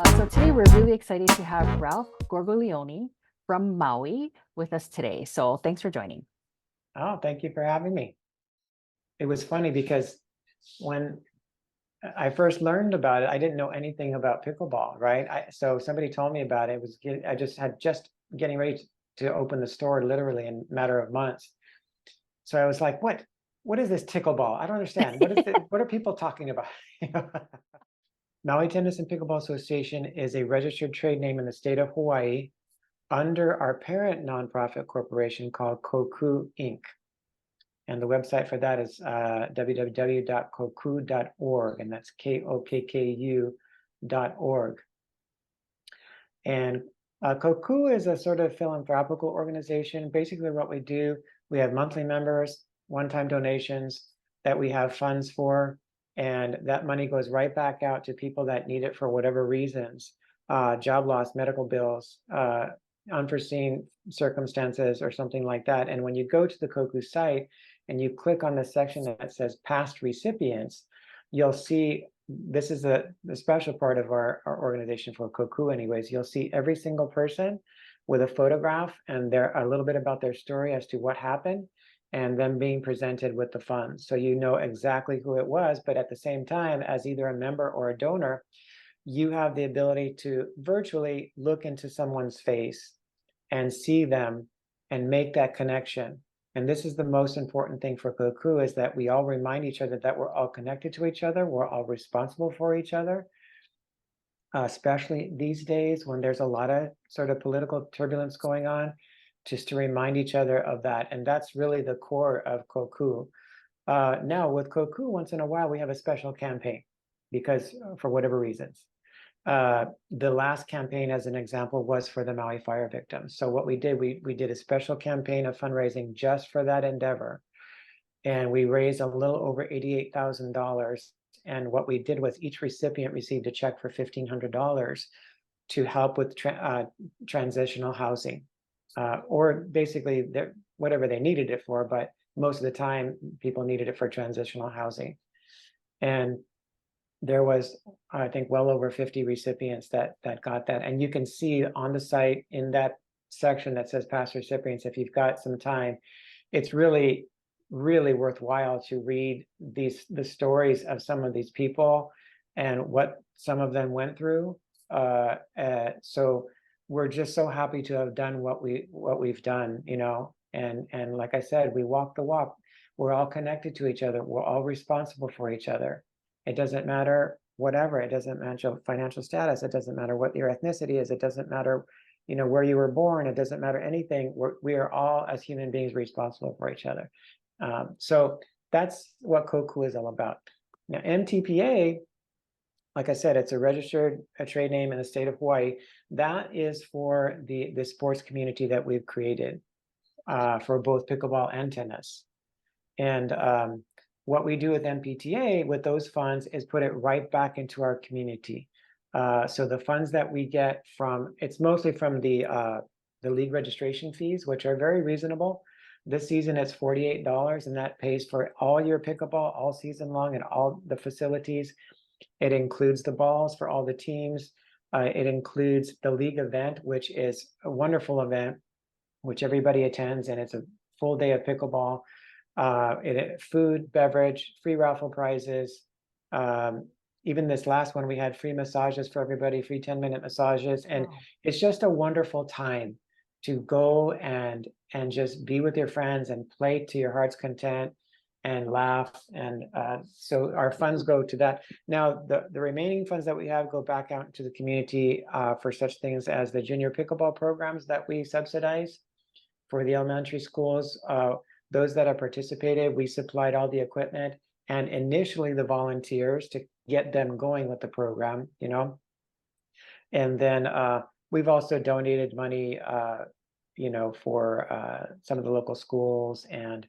So today we're really excited to have Ralph Gorgoglione from Maui with us today. So thanks for joining. Oh, thank you for having me. It was funny because when I first learned about it, I didn't know anything about pickleball, right? So somebody told me about it. I just had just getting ready to open the store literally in a matter of months. So I was like, what is this pickleball? I don't understand. What are people talking about? Maui Tennis and Pickleball Association is a registered trade name in the state of Hawaii under our parent nonprofit corporation called KOKKU Inc. And the website for that is www.kokku.org, and that's KOKKU.org. And KOKKU is a sort of philanthropic organization. Basically, what we do, we have monthly members, one-time donations that we have funds for, and that money goes right back out to people that need it for whatever reasons, job loss, medical bills, unforeseen circumstances, or something like that. And when you go to the KOKKU site and you click on the section that says past recipients, you'll see, this is the special part of our organization for KOKKU anyways, you'll see every single person with a photograph and a little bit about their story as to what happened, and them being presented with the funds. So you know exactly who it was, but at the same time, as either a member or a donor, you have the ability to virtually look into someone's face and see them and make that connection. And this is the most important thing for KOKKU, is that we all remind each other that we're all connected to each other, we're all responsible for each other, especially these days when there's a lot of sort of political turbulence going on, just to remind each other of that. And that's really the core of KOKKU. Now with KOKKU, once in a while, we have a special campaign because for whatever reasons. The last campaign, as an example, was for the Maui fire victims. So what we did, we did a special campaign of fundraising just for that endeavor. And we raised a little over $88,000. And what we did was each recipient received a check for $1,500 to help with transitional housing, or basically whatever they needed it for, but most of the time people needed it for transitional housing. And there was, I think, well over 50 recipients that got that. And you can see on the site in that section that says past recipients, if you've got some time, it's really, really worthwhile to read the stories of some of these people and what some of them went through. So we're just so happy to have done what we've done, you know. And like I said, we walk the walk. We're all connected to each other. We're all responsible for each other. It doesn't matter whatever. It doesn't matter financial status. It doesn't matter what your ethnicity is. It doesn't matter, you know, where you were born. It doesn't matter anything. We are all, as human beings, responsible for each other. So that's what KOKKU is all about. Now, MTPA, like I said, it's a registered trade name in the state of Hawaii. That is for the sports community that we've created for both pickleball and tennis. And what we do with MPTA with those funds is put it right back into our community. So the funds that we get from, it's mostly from the league registration fees, which are very reasonable. This season it's $48, and that pays for all your pickleball all season long and all the facilities. It includes the balls for all the teams. It includes the league event, which is a wonderful event, which everybody attends, and it's a full day of pickleball. Food, beverage, free raffle prizes. Even this last one, we had free massages for everybody, free 10-minute massages. And wow, it's just a wonderful time to go and just be with your friends and play to your heart's content and laugh. And so our funds go to that. Now, the remaining funds that we have go back out to the community for such things as the junior pickleball programs that we subsidize for the elementary schools. Those that have participated, we supplied all the equipment and initially the volunteers to get them going with the program, you know. And then we've also donated money, you know, for some of the local schools and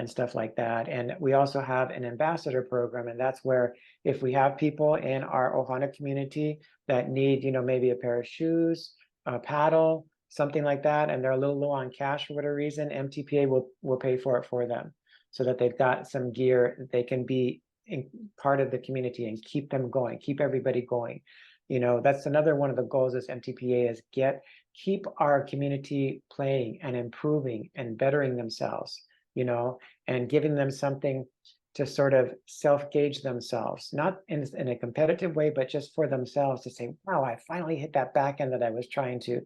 stuff like that. And we also have an ambassador program, and that's where if we have people in our Ohana community that need, you know, maybe a pair of shoes, a paddle, something like that, and they're a little low on cash for whatever reason, MTPA will pay for it for them so that they've got some gear, they can be part of the community and keep them going, keep everybody going. You know, that's another one of the goals of MTPA is keep our community playing and improving and bettering themselves, you know, and giving them something to sort of self-gauge themselves, not in a competitive way, but just for themselves to say, wow, I finally hit that back end that I was trying to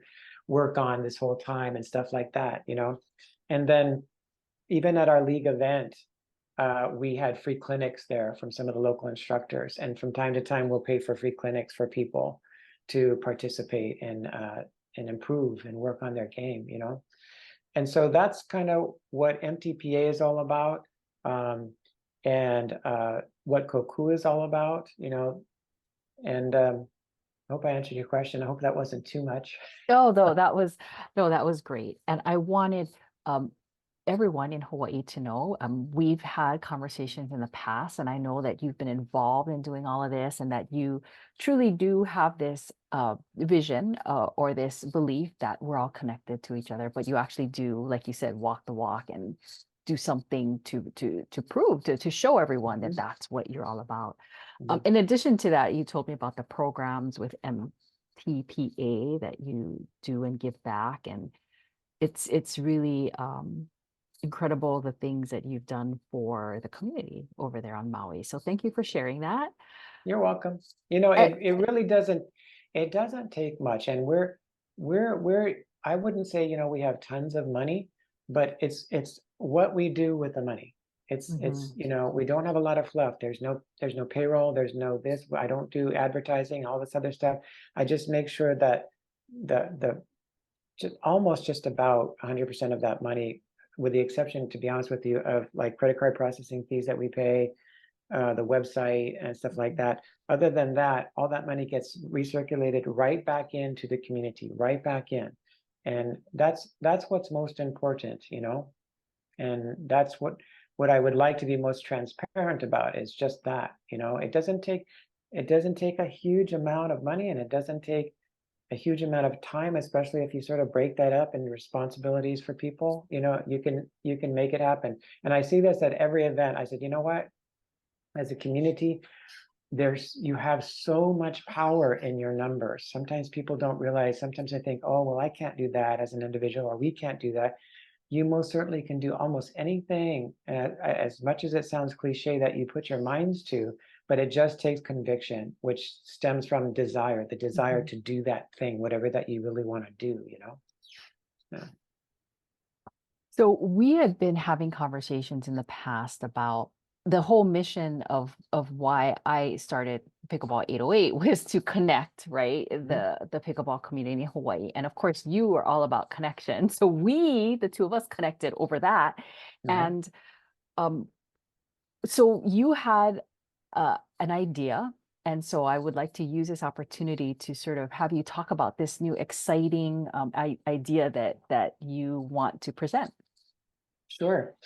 work on this whole time and stuff like that, you know. And then even at our league event, we had free clinics there from some of the local instructors. And from time to time, we'll pay for free clinics for people to participate and improve and work on their game, you know. And so that's kind of what MTPA is all about. And what KOKKU is all about, you know. And I hope I answered your question. I hope that wasn't too much. Oh, though that was great. And I wanted everyone in Hawaii to know, we've had conversations in the past, and I know that you've been involved in doing all of this, and that you truly do have this vision or this belief that we're all connected to each other, but you actually do, like you said, walk the walk and do something to prove, to show everyone that that's what you're all about. In addition to that, you told me about the programs with MTPA that you do and give back, and it's really incredible the things that you've done for the community over there on Maui. So thank you for sharing that. You're welcome. You know, Uh, it really doesn't take much. And I wouldn't say, you know, we have tons of money, but it's what we do with the money. It's, you know, we don't have a lot of fluff. There's no payroll, there's no this, I don't do advertising, all this other stuff. I just make sure that almost just about 100% of that money, with the exception, to be honest with you, of like credit card processing fees that we pay, the website and stuff like that. Other than that, all that money gets recirculated right back into the community, right back in. And that's what's most important, you know. And that's what I would like to be most transparent about, is just that, you know. It doesn't take a huge amount of money, and it doesn't take a huge amount of time, especially if you sort of break that up into responsibilities for people. You know, you can make it happen. And I see this at every event. I said, you know what, as a community, you have so much power in your numbers. Sometimes people don't realize. Sometimes I think, oh, well, I can't do that as an individual, or we can't do that. You most certainly can do almost anything, as much as it sounds cliche, that you put your minds to, but it just takes conviction, which stems from desire, the desire to do that thing, whatever that you really want to do, you know? Yeah. So we had been having conversations in the past about the whole mission of why I started Pickleball 808 was to connect, right? The pickleball community in Hawaii. And of course, you are all about connection. So the two of us connected over that. And so you had an idea. And so I would like to use this opportunity to sort of have you talk about this new exciting idea that you want to present. Sure.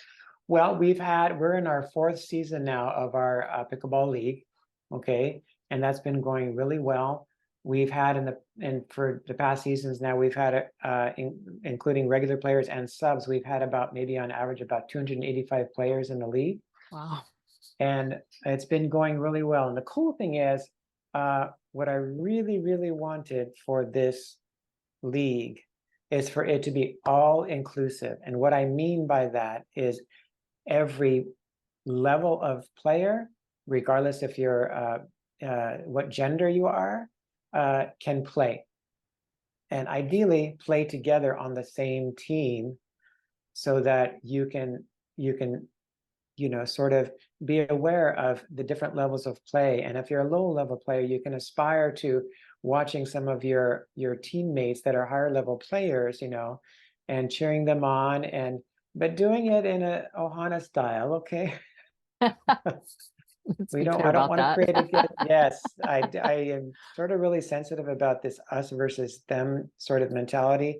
Well, we're in our 4th season now of our pickleball league, okay, and that's been going really well. We've had for the past seasons now, we've had including regular players and subs, we've had about, maybe on average, about 285 players in the league. Wow. And it's been going really well. And the cool thing is, what I really, really wanted for this league is for it to be all inclusive. And what I mean by that is every level of player, regardless if you're what gender you are, can play. And ideally play together on the same team, so that you can you know, sort of be aware of the different levels of play. And if you're a low level player, you can aspire to watching some of your teammates that are higher level players, you know, and cheering them on, but doing it in a Ohana style, okay? I don't want to create a yes, I am sort of really sensitive about this us versus them sort of mentality.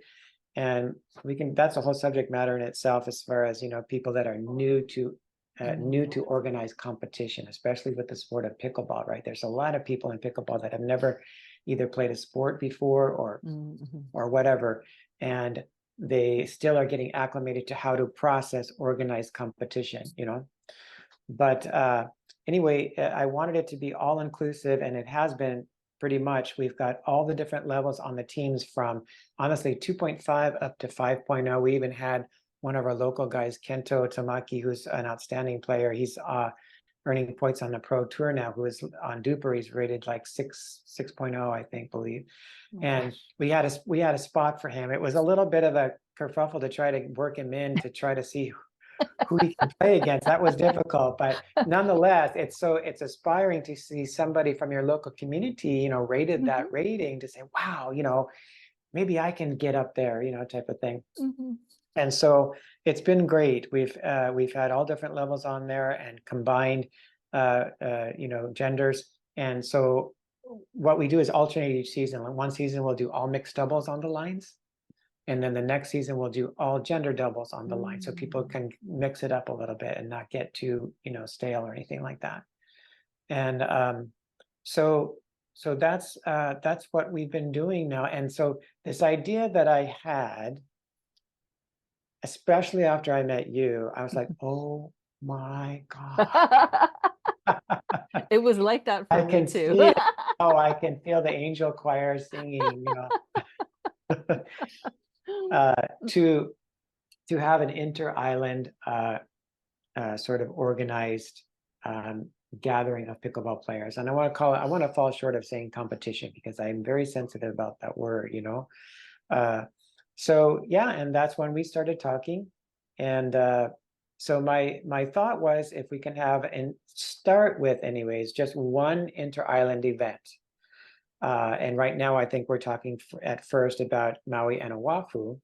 And that's a whole subject matter in itself, as far as, you know, people that are new to organized competition, especially with the sport of pickleball, right? There's a lot of people in pickleball that have never either played a sport before or whatever, and they still are getting acclimated to how to process organized competition, you know. But anyway, I wanted it to be all inclusive, and it has been pretty much. We've got all the different levels on the teams from honestly 2.5 up to 5.0. We even had one of our local guys, Kento Tamaki, who's an outstanding player. He's earning points on the pro tour now, who is on Duper. He's rated like 6.0, I think, believe. And we had a spot for him. It was a little bit of a kerfuffle to try to work him in to try to see who he can play against. That was difficult, but nonetheless, it's aspiring to see somebody from your local community, rated that rating to say, wow, maybe I can get up there, type of thing. And so it's been great. We've had all different levels on there and combined, genders. And so what we do is alternate each season. Like one season we'll do all mixed doubles on the lines. And then the next season we'll do all gender doubles on the line, so people can mix it up a little bit and not get too, stale or anything like that. And so that's what we've been doing now. And so this idea that I had, especially after I met you, I was like, oh my God. It was like that for me too. I can feel the angel choir singing, to have an inter-island sort of organized gathering of pickleball players. And I want to fall short of saying competition because I'm very sensitive about that word, so yeah, and that's when we started talking. And so my thought was, if we can have and start with anyways, just one inter-island event. And right now, I think we're talking at first about Maui and Oahu,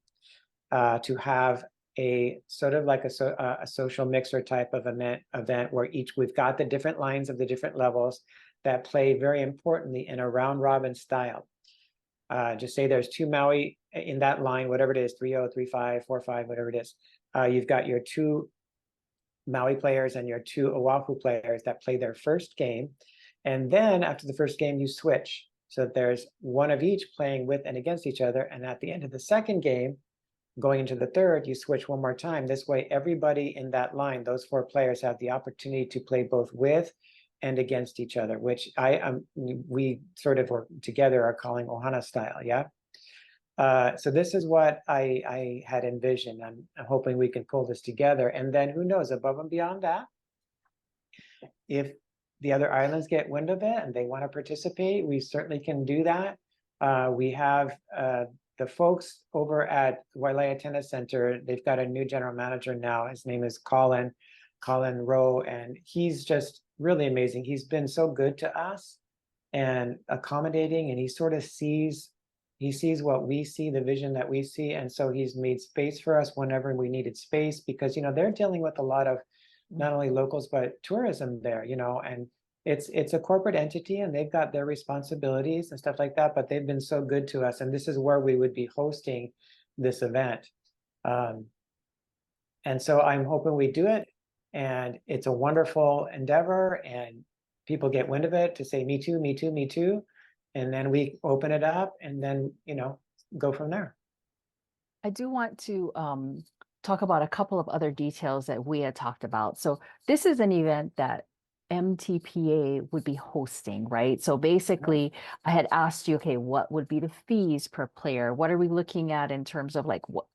to have a sort of like a social mixer type of event where we've got the different lines of the different levels that play very importantly in a round robin style. Just say there's 2 Maui in that line, whatever it is, 3-0, 3-5, 4-5, whatever it is. You've got your 2 Maui players and your 2 Oahu players that play their first game. And then after the first game, you switch. So that there's one of each playing with and against each other. And at the end of the second game, going into the third, you switch one more time. This way, everybody in that line, those 4 players, have the opportunity to play both with and against each other, which we sort of together are calling Ohana style, yeah? So this is what I had envisioned. I'm hoping we can pull this together. And then who knows, above and beyond that, if the other islands get wind of it and they want to participate, we certainly can do that. We have the folks over at Wailea Tennis Center. They've got a new general manager now. His name is Colin Rowe, and he's just really amazing. He's been so good to us and accommodating, and he sort of sees what we see, the vision that we see. And so he's made space for us whenever we needed space, because, they're dealing with a lot of not only locals, but tourism there, and it's a corporate entity and they've got their responsibilities and stuff like that, but they've been so good to us. And this is where we would be hosting this event. And so I'm hoping we do it, and it's a wonderful endeavor, and people get wind of it to say, me too, me too, me too. And then we open it up and then, go from there. I do want to talk about a couple of other details that we had talked about. So this is an event that MTPA would be hosting, right? So basically, I had asked you, okay, what would be the fees per player? What are we looking at in terms of like what,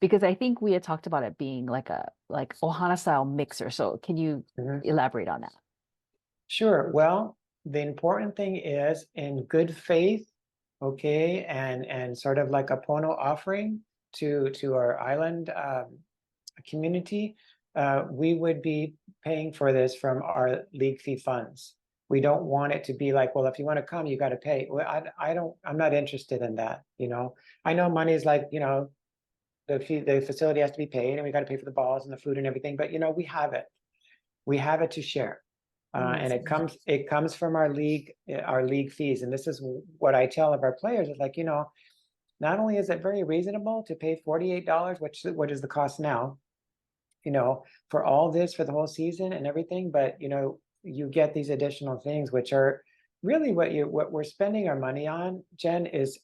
because I think we had talked about it being like Ohana style mixer. So can you elaborate on that? Sure. Well, the important thing is in good faith, okay, and sort of like a pono offering to our island community, we would be paying for this from our league fee funds. We don't want it to be like, well, if you want to come, you got to pay. Well, I'm not interested in that. I know money is like, the facility has to be paid, and we got to pay for the balls and the food and everything, but we have it to share. And it comes from our league fees. And this is what I tell of our players is like, not only is it very reasonable to pay $48, what is the cost now, for all this for the whole season and everything, but you get these additional things, which are really what we're spending our money on, Jen, is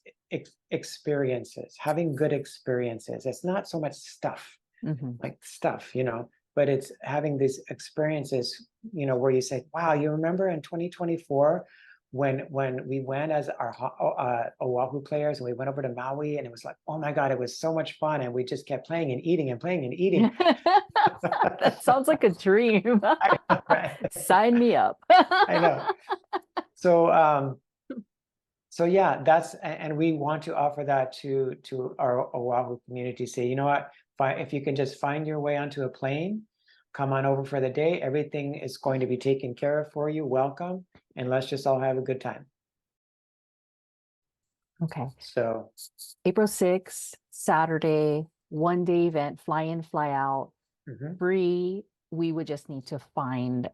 experiences, having good experiences. It's not so much stuff, but it's having these experiences, where you say, wow, you remember in 2024 when we went as our Oahu players, and we went over to Maui, and it was like, oh my God, it was so much fun. And we just kept playing and eating and playing and eating. That sounds like a dream. I know, right? Sign me up. I know. So, so yeah, and we want to offer that to our Oahu community. Say, you know what, if you can just find your way onto a plane, come on over for the day. Everything is going to be taken care of for you. Welcome, and let's just all have a good time. Okay. So April 6th, Saturday, 1-day event, fly in, fly out, free. We would just need to find,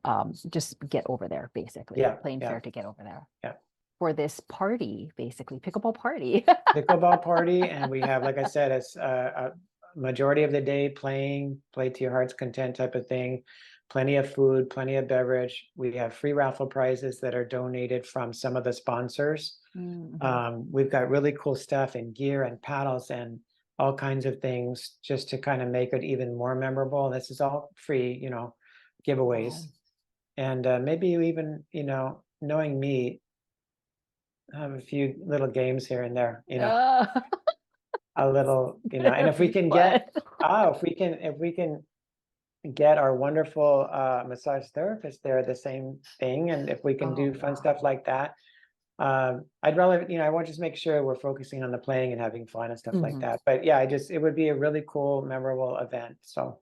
just get over there, basically. Yeah, Plane yeah. fare to get over there. Yeah. For this party, basically, pickleball party. Pickleball party, and we have, like I said, it's a majority of the day play to your heart's content type of thing. Plenty of food, plenty of beverage. We have free raffle prizes that are donated from some of the sponsors. We've got really cool stuff and gear and paddles and all kinds of things just to kind of make it even more memorable. This is all free, you know, giveaways. And maybe you even, you know, knowing me, have a few little games here and there, you know, a little, you know, and if we can get, if we can get our wonderful massage therapist there, the same thing. And if we can do fun stuff like that, I'd rather, you know, I want to just make sure we're focusing on the playing and having fun and stuff like that. But yeah, it would be a really cool, memorable event. So